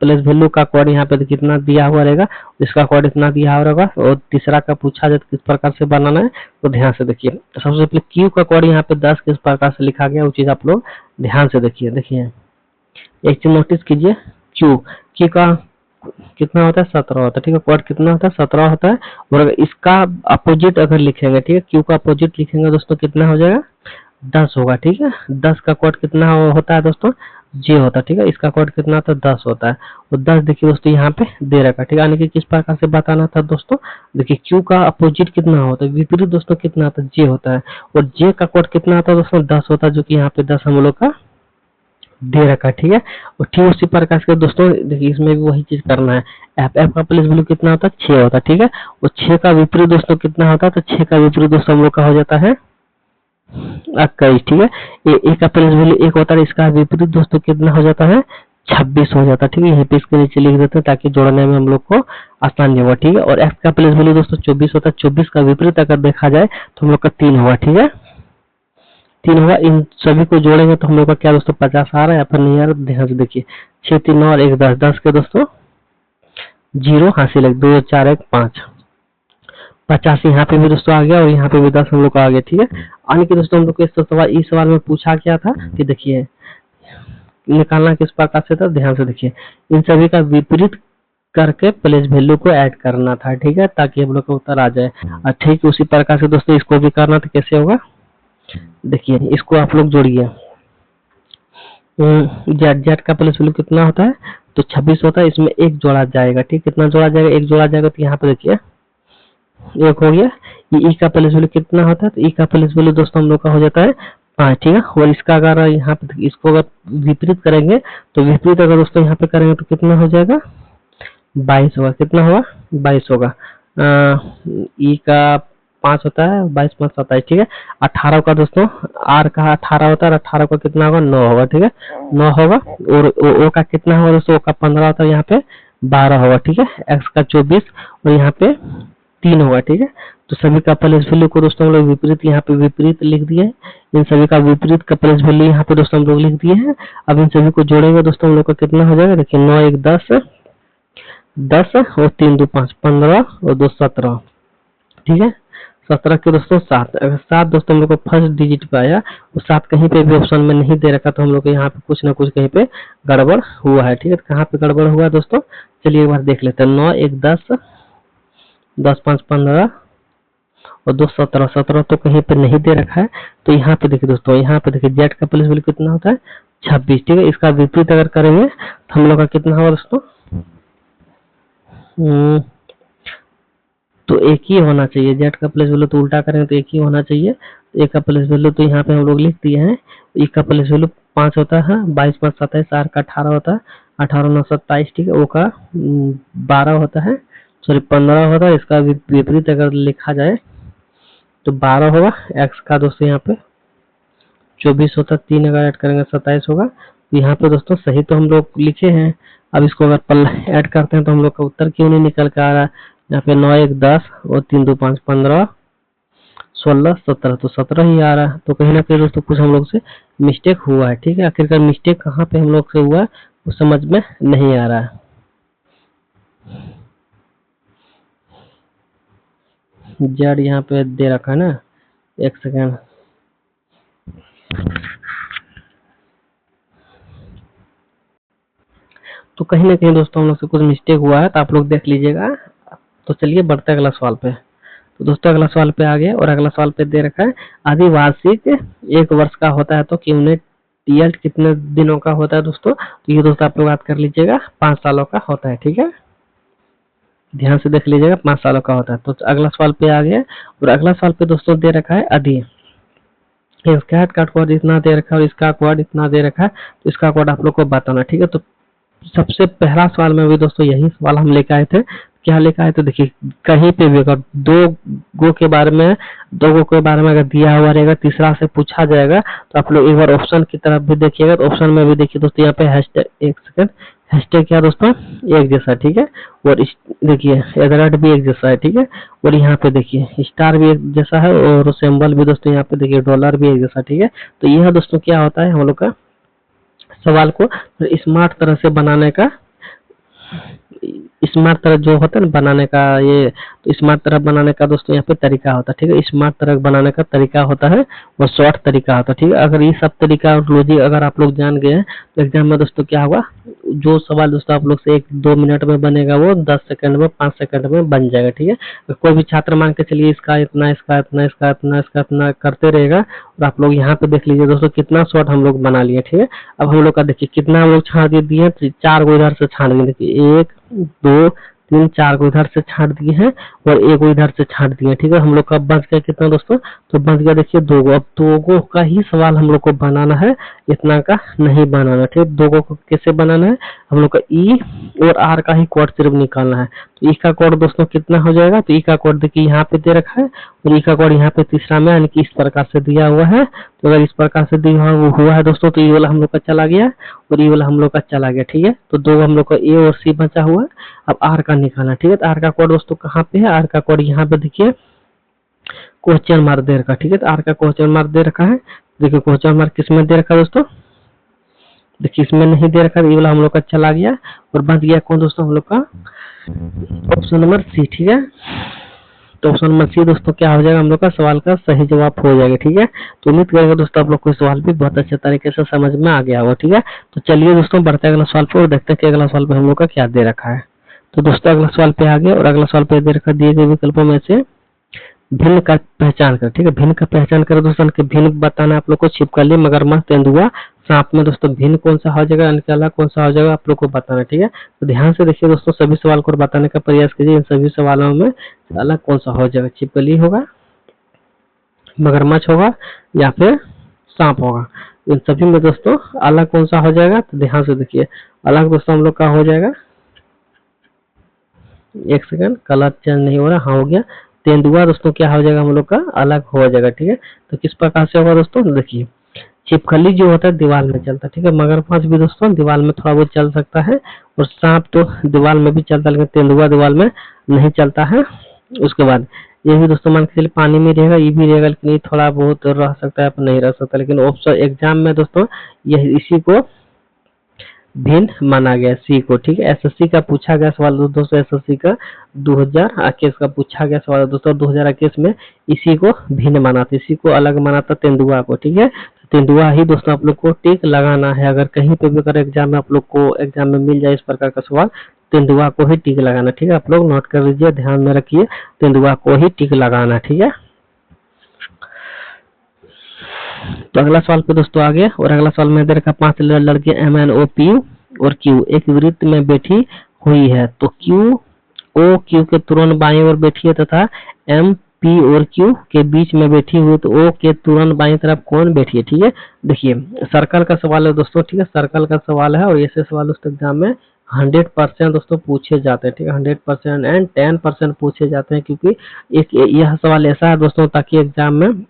प्लेस वैल्यू का कोड यहाँ पे कितना दिया हुआ रहेगा, इसका कोड इतना दिया हुआ रहेगा, और तीसरा का पूछा जाए किस प्रकार से बनाना है, तो ध्यान से देखिए। सबसे पहले क्यू का कोड यहाँ पे 10 किस प्रकार से लिखा गया वो चीज आप लोग ध्यान से देखिए। देखिए एक चीज नोटिस कीजिए, क्यू का कितना होता है? 17 होता है। ठीक है, कोड कितना होता है? 17 होता है। और अगर इसका अपोजिट अगर लिखेंगे, ठीक है, क्यू का अपोजिट लिखेंगे दोस्तों कितना हो जाएगा? 10 होगा। ठीक है, 10 का कोड कितना होता है दोस्तों? जे होता है। ठीक है, इसका कोड कितना होता है? 10 होता है। और 10 देखिए दोस्तों यहाँ पे दे रखा है। ठीक है, यानी कि किस प्रकार से बताना था दोस्तों? देखिए क्यू का अपोजिट कितना होता है? विपरीत दोस्तों कितना होता है? जे होता है। और जे का कोड कितना होता है दोस्तों? 10 होता है, जो कि यहाँ पे 10 हम लोग का दे रखा है। ठीक है, और ठीक उसी प्रकार से दोस्तों देखिए इसमें भी वही चीज करना है। एफ का प्लेस वैल्यू कितना होता है? 6 होता है। ठीक है, और 6 का विपरीत दोस्तों कितना होता है? तो 6 का विपरीत दोस्तों हम लोग का हो जाता है 21। ठीक है, ए का प्लेस वैल्यू 1 होता है, इसका विपरीत दोस्तों कितना हो जाता है? 26 हो जाता है। ठीक है, यहीं पे इसके नीचे लिख देते हैं ताकि जोड़ने में हम लोग को आसानी होगा। ठीक है, और एफ का प्लेस वैल्यू दोस्तों 24 होता है, 24 का विपरीत अगर देखा जाए तो हम लोग का 3 होगा। ठीक है, 3 होगा। इन सभी को जोड़ेंगे तो हम लोग का क्या दोस्तों 50 आ रहा है या फिर नहीं आ रहा? ध्यान से देखिए 6 3 9 और 1 10, 10 के दोस्तों 0 हासिल है, 2 4 1 5 50 यहाँ पे भी दोस्तों आ गया और यहाँ पे भी 10 हम लोग का आ गया। ठीक है, यानी कि दोस्तों हम लोग को इस सवाल में पूछा क्या था कि देखिए निकालना किस प्रकार से था? ध्यान से देखिए, इन सभी का विपरीत करके प्लेस वैल्यू को ऐड करना था। ठीक है, ताकि हम लोग का उत्तर आ जाए। और ठीक उसी प्रकार से दोस्तों इसको भी करना था। कैसे होगा देखिए, इसको आप लोग जोड़िए। जेड का प्लेस वैल्यू कितना होता है? तो 26 होता है, इसमें 1 जोड़ा जाएगा। ठीक, कितना जोड़ा जाएगा? 1 जोड़ा जाएगा। तो यहाँ पे देखिए 1 हो गया। ई का प्लेस वैल्यू कितना होता है? तो ई का प्लेस वैल्यू दोस्तों हम लोग का हो जाता है 5। ठीक है, और इसका अगर यहाँ पे इसको अगर विपरीत करेंगे तो विपरीत अगर दोस्तों यहाँ पे करेंगे तो कितना हो जाएगा? 22 होगा। कितना होगा? 22 होगा। ई का 5 होता है, 22 5 27। ठीक है, 18 का दोस्तों आर का 18 होता है, 18 का कितना होगा? 9 होगा। ठीक है, 9 होगा। और ओ का कितना होगा दोस्तों? ओ का 15 होता है, यहाँ पे 12 होगा। ठीक है, एक्स का 24 और यहाँ पे 3 होगा। ठीक है, तो सभी का प्लेस वैल्यू को दोस्तों हम लोग विपरीत यहाँ पे विपरीत लिख दिए हैं। इन सभी का विपरीत का प्लेस वैल्यू यहाँ पे दोस्तों हम लोग लिख दिए हैं। अब इन सभी को जोड़ेंगे दोस्तों हम लोग का कितना हो जाएगा? देखिए 9 1 10 10 और 3 2 5 15 और 2 17। ठीक है, 17 के दोस्तों 7। अगर 7 दोस्तों हम लोग को फर्स्ट डिजिट पे आया और 7 कहीं पे भी ऑप्शन में नहीं दे रखा, तो हम लोग को यहाँ पे कुछ ना कुछ कहीं पे गड़बड़ हुआ है। ठीक है, कहाँ पे गड़बड़ हुआ दोस्तों? चलिए एक बार देख लेते हैं। 9 1 10 10 5 15 और 2 17। 17 तो कहीं पे नहीं दे रखा है। तो यहाँ पे देखिए दोस्तों, यहाँ पे देखिए जेड का प्लेस वैल्यू कितना होता है? 26। ठीक है, इसका विपरीत अगर करेंगे तो हम लोग का कितना होगा दोस्तों? तो एक ही होना चाहिए। जेड का प्लेस वैल्यू तो उल्टा करेंगे तो एक ही होना चाहिए। ए का प्लेस वैल्यू तो यहाँ पे हम लोग लिख दिए हैं। ई का प्लेस वैल्यू 5 होता है, 22 5 27। आर का 18 होता है, 18 9 27। ठीक है, ओ का 12 होता है, सॉरी 15 होता है। इसका विपरीत अगर लिखा जाए तो 12 होगा। एक्स का दोस्तों यहाँ पे 24 होता है, 3 अगर ऐड करेंगे 27 होगा। तो यहाँ पे दोस्तों सही तो हम लोग लिखे हैं। अब इसको अगर पल ऐड करते हैं तो हम लोग का उत्तर क्यों नहीं निकल के आ रहा है। यहाँ पे 9 1 10 और 3 2 5 15 16 17, तो 17 ही आ रहा है। तो कहीं ना कहीं दोस्तों कुछ हम लोग से मिस्टेक हुआ है। ठीक है, आखिरकार मिस्टेक कहाँ पे हम लोग से हुआ है वो समझ में नहीं आ रहा है। जेड यहाँ पे दे रखा है ना, एक सेकेंड। तो कहीं ना कहीं दोस्तों हम लोग से कुछ मिस्टेक हुआ है, तो आप लोग देख लीजिएगा। तो चलिए बढ़ते हैं अगला सवाल पे। तो दोस्तों अगला सवाल पे आ गए, और अगला सवाल पे दे रखा है आदिवार्षिक 1 वर्ष का होता है तो क्यूमुलेटिव कितने दिनों का होता है दोस्तों। तो ये दोस्तों आप लोग याद कर लीजिएगा, 5 सालों का होता है। ठीक है, ध्यान से देख लीजिएगा, 5 सालों का होता है। तो अगला सवाल पे आ गया, और अगला सवाल पे दोस्तों दे रखा है अधि। इसका कोड इतना दे रखा है और इसका कोड इतना दे रखा है, तो इसका कोड आप लोग को बताना। ठीक है, तो सबसे पहला सवाल में भी दोस्तों यही सवाल हम लेकर आए थे। क्या लेकर आए थे, देखिए कहीं पे भी अगर दो गो के बारे में अगर दिया हुआ रहेगा, तीसरा से पूछा जाएगा, तो आप लोग एक बार ऑप्शन की तरफ भी देखिएगा। तो ऑप्शन में भी देखिए दोस्तों, यहाँ पे हैशटैग, एक सेकंड, हैशटैग क्या दोस्तों, एक जैसा। ठीक है, और देखिए एडरेट भी एक जैसा है। ठीक है, और यहाँ पे देखिए स्टार भी एक जैसा है, और सिंबल भी दोस्तों यहाँ पे देखिए डॉलर भी एक जैसा। ठीक है, तो यह दोस्तों क्या होता है, हम लोग का सवाल को स्मार्ट तरह से बनाने का, स्मार्ट तरह जो होता है ना बनाने का, ये तो स्मार्ट तरह बनाने का दोस्तों यहाँ पे तरीका होता है। ठीक है, स्मार्ट तरह बनाने का तरीका होता है वो शॉर्ट तरीका होता है। ठीक है, अगर ये सब तरीका और लॉजिक अगर आप लोग जान गए हैं तो एग्जाम में दोस्तों क्या होगा, जो सवाल दोस्तों आप लोग से 1-2 मिनट में बनेगा वो 10 सेकंड में, 5 सेकंड में बन जाएगा। ठीक है, तो कोई भी छात्र मान के चलिए इसका इतना, इसका इतना, इसका इतना, इसका इतना करते रहेगा, और आप लोग यहाँ पे देख लीजिए दोस्तों कितना शॉर्ट हम लोग बना लिए। ठीक है, अब हम लोग का देखिए कितना हम लोग छाट दिए, 4 को इधर से छाट दिए। देखिए 1 2 3 4 को इधर से छाट दिए हैं, और 1 को इधर से छाट दिए। ठीक है, हम लोग का बच गया कितना दोस्तों, तो बच गया देखिए 2 को। अब 2 को का ही सवाल हम लोग को बनाना है, इतना का नहीं बनाना। ठीक है, 2 को कैसे बनाना है, हम लोग का ई और आर का ही कोड सिर्फ निकालना है। तो ई का कोड दोस्तों कितना हो जाएगा, तो ई का कोड देखिए यहाँ पे दे रखा है, और ई का कोड यहाँ पे तीसरा में, यानी कि इस प्रकार से दिया हुआ है। तो अगर इस प्रकार से दिया हुआ है दोस्तों, तो ये वाला हम लोग का चला गया, और ये वाला हम लोग का चला गया। ठीक है, तो 2 हम लोग का ए और सी बचा हुआ है। अब आर का निकालना। ठीक है, तो आर का कोड दोस्तों कहाँ पे है, आर का कोड यहाँ पे देखिए क्वेश्चन मार्क दे रखा। ठीक है, तो आर का क्वेश्चन मार्क दे रखा है। देखिए क्वेश्चन मार्क किसमें दे रखा है दोस्तों, देखिए इसमें नहीं दे रखा, ये वाला हम लोग का चला गया, और बच गया कौन दोस्तों, हम लोग का ऑप्शन नंबर सी। ठीक है, तो ऑप्शन नंबर सी दोस्तों क्या हो जाएगा, हम लोग का सवाल का सही जवाब हो जाएगा। ठीक है, तो उम्मीद करेंगे दोस्तों आप लोग को सवाल भी बहुत अच्छे तरीके से समझ में आ गया होगा। ठीक है, तो चलिए दोस्तों बढ़ते हैं अगला सवाल पर, और देखते हैं कि अगला सवाल पे हम लोग का क्या दे रखा है। तो दोस्तों अगला सवाल पे आ गए, और अगला सवाल पे दे रखा, दिए गए विकल्पों में से भिन्न का पहचान कर। ठीक है, भिन्न का पहचान कर दोस्तों, कि भिन्न बताना आप लोग को, छिपकली, मगरमच्छ, तेंदुआ, सांप में दोस्तों भिन्न कौन सा हो जाएगा, इनके अलावा कौन सा हो जाएगा, आप लोग को बताना। ठीक है, तो ध्यान से देखिए दोस्तों, सभी सवाल को बताने का प्रयास कीजिए। इन सभी सवालों में अलग कौन सा हो जाएगा, छिपकली होगा, मगरमच्छ होगा, या फिर सांप होगा। इन सभी में दोस्तों अलग कौन सा हो जाएगा, तो ध्यान से देखिए, अलग दोस्तों हम लोग का हो जाएगा, एक सेकंड, कलर चेंज नहीं हो रहा, हाँ हो गया, तेंदुआ दोस्तों क्या हो जाएगा, हम लोग का अलग हो जाएगा। ठीक है, तो किस प्रकार से होगा दोस्तों, देखिए छिपकली जो होता है दीवार में चलता है। ठीक है, मगरमच्छ भी दोस्तों दीवार में थोड़ा बहुत चल सकता है, और सांप तो दीवार में भी चलता है, लेकिन तेंदुआ दीवार में नहीं चलता है। उसके बाद ये भी दोस्तों मान के चलिए पानी में रहेगा, ये भी रहेगा, लेकिन ये थोड़ा बहुत रह सकता है, नहीं रह सकता। लेकिन ऑप्शन एग्जाम में दोस्तों यह इसी को भिन्न माना गया, सी को। ठीक है, एसएससी का पूछा गया सवाल दोस्तों, एसएससी का 2021 का पूछा गया सवाल दोस्तों, 2021 में इसी को भिन्न माना था, इसी को अलग माना था, तेंदुआ को। ठीक है, तेंदुआ ही दोस्तों आप लोग को टिक लगाना है। अगर कहीं पे भी अगर एग्जाम में आप लोग को एग्जाम में मिल जाए इस प्रकार का सवाल, तेंदुआ को ही टिक लगाना। ठीक है, आप लोग नोट कर लीजिए, ध्यान में रखिए, तेंदुआ को ही टिक लगाना। ठीक है, तो अगला सवाल पे दोस्तों आ गया, और अगला सवाल में दे रखा 5 लड़के MNOP और Q एक वृत्त में बैठी हुई है, तो O Q के तुरंत बाएं ओर बैठी है, तथा M P और Q के बीच में बैठी हुई, तो O के तुरंत बाएं तरफ कौन बैठी है। ठीक है, देखिए सर्कल का सवाल है दोस्तों। ठीक है, सर्कल का सवाल है, और ऐसे सवाल दोस्तों एग्जाम में 100% दोस्तों पूछे जाते हैं। ठीक है, 100% एंड 10% पूछे जाते हैं, क्योंकि एक यह सवाल ऐसा है दोस्तों ताकि एग्जाम में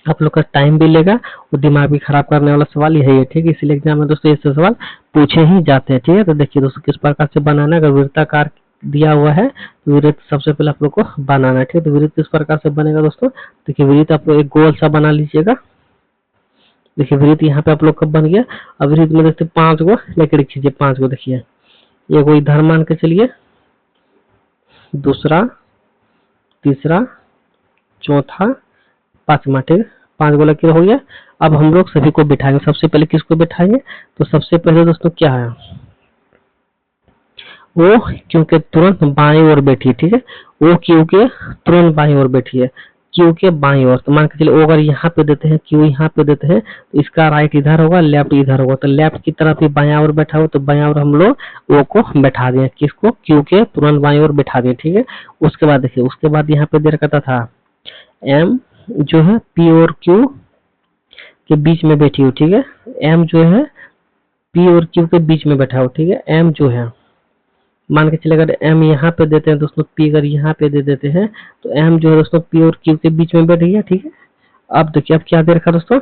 आप लोग का टाइम भी लेगा और दिमाग भी खराब करने वाला सवाल यही है, ठीक है। इसीलिए एग्जाम में दोस्तों ये सवाल पूछे ही जाते हैं, ठीक है। तो देखिए दोस्तों किस प्रकार से बनाना है। अगर वृत्ताकार दिया हुआ है तो वृत्त सबसे पहले आप लोग को बनाना है, ठीक है। तो वृत्त किस प्रकार से बनेगा दोस्तों, देखिए वृत्त आप लोग एक गोल सा बना लीजिएगा। देखिए वृत्त यहाँ पे आप लोग का बन गया। अब वृत्त में देखते 5 गो लेकर खींचिए, 5 गो देखिए, एक वो इधर मान के चलिए, दूसरा, तीसरा, चौथा, 5वां, ठीक है। 5 गो लकीर हो गया। अब हम लोग सभी को बिठाएंगे। सबसे पहले किसको बिठाएंगे, तो सबसे पहले दोस्तों क्या है, वो क्यू के तुरंत बाएं ओर बैठी, ठीक है। वो क्यू के तुरंत बाएं ओर बैठी है, क्यू के बाएं ओर। तो मान के चलिए अगर यहाँ पे देते हैं, क्यू यहाँ पे देते हैं, तो इसका राइट इधर होगा, लेफ्ट इधर होगा। तो लेफ्ट की तरफ ही बायां ओर बैठा हुआ, तो बायां ओर हम लोग वो को बैठा दिए, किसको, क्यू के तुरंत बाएं ओर बैठा दिए, ठीक है। उसके बाद देखिए, उसके बाद यहाँ पे दे रखा था एम जो है पी और क्यू के बीच में बैठी हो, ठीक है। एम जो है पी और क्यू के बीच में बैठा हो, ठीक है। एम जो है मान के चले, अगर एम यहाँ पे देते हैं दोस्तों, पी अगर यहाँ पे दे देते हैं, तो एम जो है दोस्तों पी और क्यू के बीच में बैठ गया, ठीक है। अब देखिए अब क्या दे रखा दोस्तों,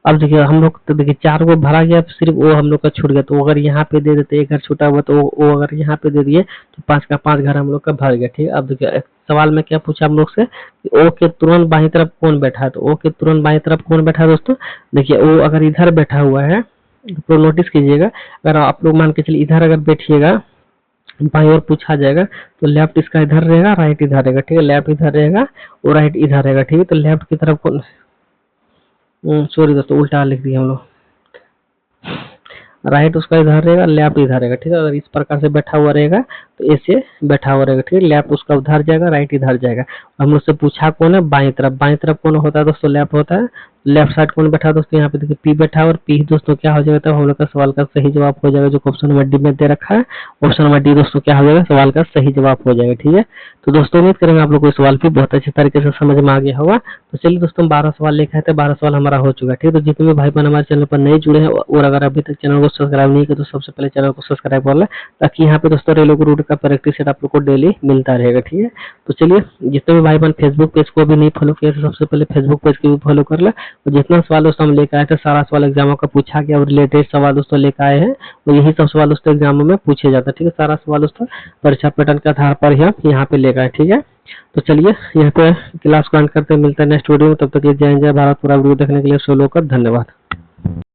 अब देखिए हम लोग तो देखिए 4 को भरा गया, सिर्फ वो हम लोग का छूट गया। तो अगर यहाँ पे दे देते, एक घर छूटा हुआ, तो वो अगर यहाँ पे दे दिए तो 5 का 5 घर हम लोग का भर गया, ठीक है। अब देखिए सवाल में क्या पूछा हम लोग से कि ओ के तुरंत बाई तरफ कौन बैठा है। तो ओ के तुरंत बाई तरफ कौन बैठा है दोस्तों, देखिए ओ अगर इधर बैठा हुआ है तो नोटिस कीजिएगा, अगर आप लोग मान के चलिए इधर अगर बैठिएगा, बाई ओर पूछा जाएगा, तो लेफ्ट इसका इधर रहेगा, राइट इधर रहेगा, ठीक है। लेफ्ट इधर रहेगा और राइट इधर रहेगा, ठीक है। तो लेफ्ट की तरफ कौन, सॉरी दोस्तों उल्टा लिख दिया हम लोग, राइट उसका इधर रहेगा, लेफ्ट इधर रहेगा, ठीक है। अगर इस प्रकार से बैठा हुआ रहेगा तो ऐसे बैठा हुआ रहेगा, ठीक है। लेफ्ट उसका उधर जाएगा, राइट इधर जाएगा। हम लोग से पूछा कौन है, बाएं तरफ। बाएं तरफ कौन होता है दोस्तों, लेफ्ट होता है। लेफ्ट साइड कौन बैठा है दोस्तों, यहाँ पे देखिए पी बैठा है, और पी दोस्तों क्या हो जाएगा, तब हम लोग का सवाल का सही जवाब हो जाएगा, जो ऑप्शन नंबर डी में दे रखा है। ऑप्शन नंबर डी दोस्तों क्या हो जाएगा, सवाल का सही जवाब हो जाएगा, ठीक है। तो दोस्तों उम्मीद करेंगे आप लोग को सवाल भी बहुत अच्छे तरीके से समझ में आ गया होगा। तो चलिए दोस्तों 12 सवाल लेके आए थे, 12 सवाल हमारा हो चुका है, ठीक है। तो जितने भी भाई बहन हमारे चैनल पर नए जुड़े हैं और अगर अभी तक चैनल को सब्सक्राइब नहीं किया तो सबसे पहले चैनल को सब्सक्राइब कर ले, ताकि यहाँ पे दोस्तों रेलो रूट का प्रैक्टिस सेट आप लोग को डेली मिलता रहेगा, ठीक है। तो चलिए जितने भी भाई बहन फेसबुक पेज को भी नहीं फॉलो किया तो सबसे पहले फेसबुक पेज को भी फॉलो कर ले। और जितना सवाल दोस्तों हम लेकर आए थे, सारा सवाल एग्जामों का पूछा गया और रिलेटेड सवाल दोस्तों लेकर आए हैं, और यही सब सवाल दोस्तों एग्जामों में पूछे जाता है, ठीक है। सारा सवाल दोस्तों परीक्षा पैटर्न के आधार पर ही हम यहाँ पे लेकर आए, ठीक है। तो चलिए यहाँ पे क्लास को एंड करते मिलते हैं नेक्स्ट वीडियो में। तब तक जय हिंद जय भारत। पूरा वीडियो देखने के लिए सो लोग का धन्यवाद।